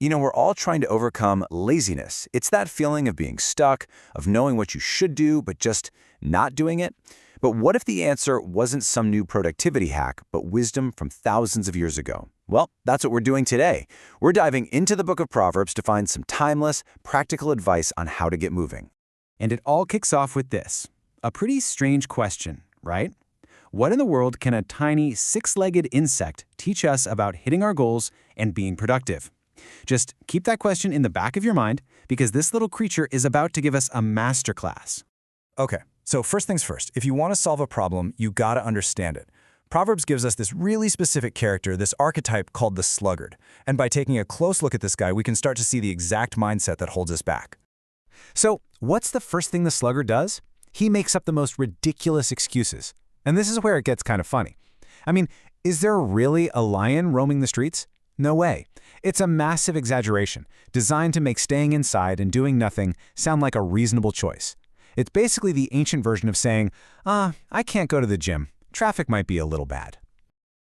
We're all trying to overcome laziness. It's that feeling of being stuck, of knowing what you should do, but just not doing it. But what if the answer wasn't some new productivity hack, but wisdom from thousands of years ago? Well, that's what we're doing today. We're diving into the Book of Proverbs to find some timeless, practical advice on how to get moving. And it all kicks off with this. A pretty strange question, right? What in the world can a tiny six-legged insect teach us about hitting our goals and being productive? Just keep that question in the back of your mind because this little creature is about to give us a masterclass. Okay, so first things first, if you want to solve a problem, you gotta understand it. Proverbs gives us this really specific character, this archetype called the sluggard. And by taking a close look at this guy, we can start to see the exact mindset that holds us back. So, what's the first thing the sluggard does? He makes up the most ridiculous excuses. And this is where it gets kind of funny. I mean, is there really a lion roaming the streets? No way. It's a massive exaggeration, designed to make staying inside and doing nothing sound like a reasonable choice. It's basically the ancient version of saying, I can't go to the gym. Traffic might be a little bad.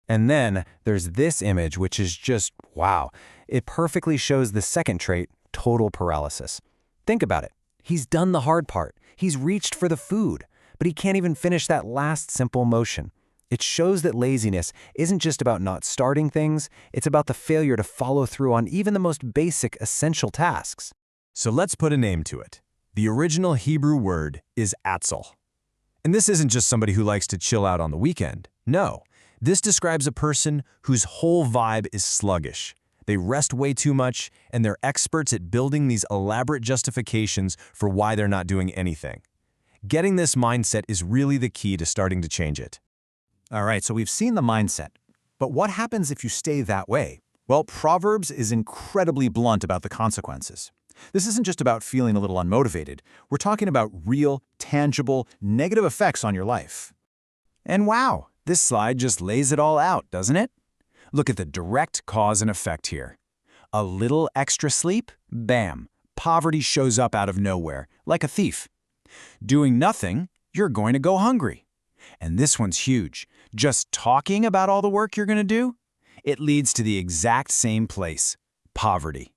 And then there's this image, which is just, wow. It perfectly shows the second trait, total paralysis. Think about it. He's done the hard part. He's reached for the food, but he can't even finish that last simple motion. It shows that laziness isn't just about not starting things, it's about the failure to follow through on even the most basic, essential tasks. So let's put a name to it. The original Hebrew word is atzel. And this isn't just somebody who likes to chill out on the weekend. No, this describes a person whose whole vibe is sluggish. They rest way too much, and they're experts at building these elaborate justifications for why they're not doing anything. Getting this mindset is really the key to starting to change it. All right, so we've seen the mindset. But what happens if you stay that way? Well, Proverbs is incredibly blunt about the consequences. This isn't just about feeling a little unmotivated. We're talking about real, tangible, negative effects on your life. And wow, this slide just lays it all out, doesn't it? Look at the direct cause and effect here. A little extra sleep? Bam! Poverty shows up out of nowhere, like a thief. Doing nothing? You're going to go hungry. And this one's huge. Just talking about all the work you're going to do? It leads to the exact same place, poverty.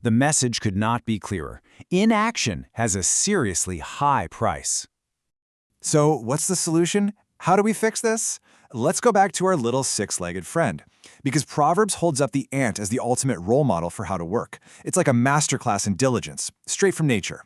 The message could not be clearer. Inaction has a seriously high price. So what's the solution? How do we fix this? Let's go back to our little six-legged friend. Because Proverbs holds up the ant as the ultimate role model for how to work. It's like a masterclass in diligence, straight from nature.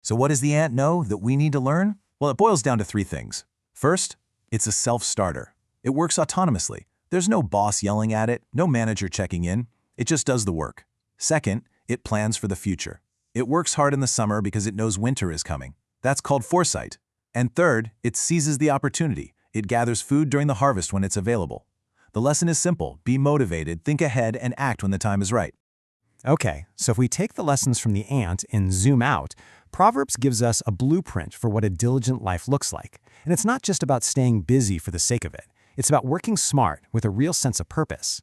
So what does the ant know that we need to learn? Well, it boils down to three things. First, it's a self-starter. It works autonomously. There's no boss yelling at it, no manager checking in. It just does the work. Second, it plans for the future. It works hard in the summer because it knows winter is coming. That's called foresight. And third, it seizes the opportunity. It gathers food during the harvest when it's available. The lesson is simple. Be motivated, think ahead, and act when the time is right. Okay, so if we take the lessons from the ant and zoom out, Proverbs gives us a blueprint for what a diligent life looks like. And it's not just about staying busy for the sake of it. It's about working smart with a real sense of purpose.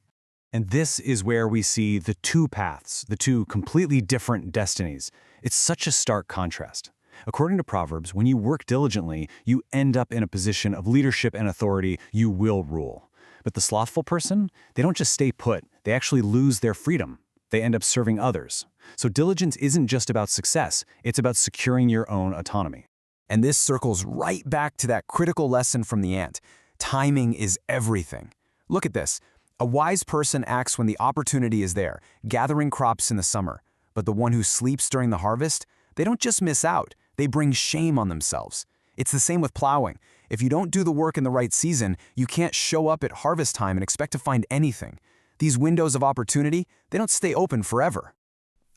And this is where we see the two paths, the two completely different destinies. It's such a stark contrast. According to Proverbs, when you work diligently, you end up in a position of leadership and authority. You will rule. But the slothful person, they don't just stay put. They actually lose their freedom. They end up serving others. So diligence isn't just about success. It's about securing your own autonomy. And this circles right back to that critical lesson from the ant. Timing is everything. Look at this. A wise person acts when the opportunity is there, gathering crops in the summer. But the one who sleeps during the harvest, they don't just miss out. They bring shame on themselves. It's the same with plowing. If you don't do the work in the right season, you can't show up at harvest time and expect to find anything. These windows of opportunity, they don't stay open forever.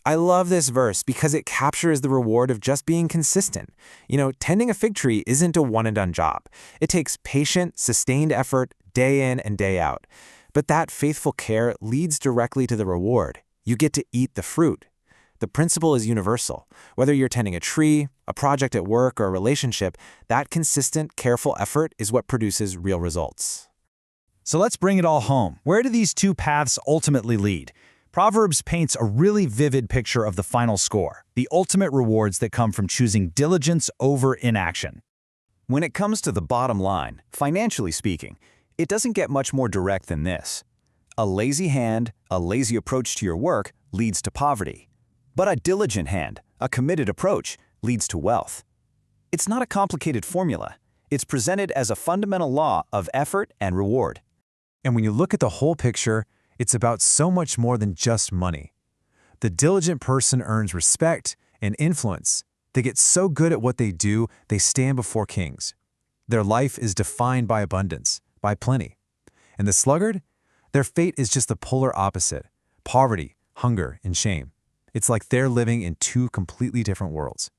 I love this verse because it captures the reward of just being consistent. Tending a fig tree isn't a one-and-done job. It takes patient, sustained effort day in and day out. But that faithful care leads directly to the reward. You get to eat the fruit. The principle is universal. Whether you're tending a tree, a project at work, or a relationship, that consistent, careful effort is what produces real results. So let's bring it all home. Where do these two paths ultimately lead? Proverbs paints a really vivid picture of the final score, the ultimate rewards that come from choosing diligence over inaction. When it comes to the bottom line, financially speaking, it doesn't get much more direct than this. A lazy hand, a lazy approach to your work leads to poverty. But a diligent hand, a committed approach, leads to wealth. It's not a complicated formula. It's presented as a fundamental law of effort and reward. And when you look at the whole picture, it's about so much more than just money. The diligent person earns respect and influence. They get so good at what they do, they stand before kings. Their life is defined by abundance, by plenty. And the sluggard? Their fate is just the polar opposite: poverty, hunger, and shame. It's like they're living in two completely different worlds.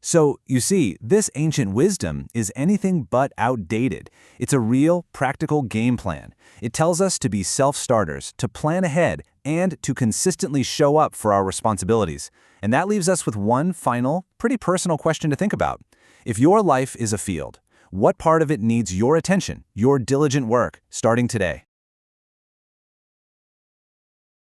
So, you see, this ancient wisdom is anything but outdated. It's a real, practical game plan. It tells us to be self-starters, to plan ahead, and to consistently show up for our responsibilities. And that leaves us with one final, pretty personal question to think about. If your life is a field, what part of it needs your attention, your diligent work, starting today?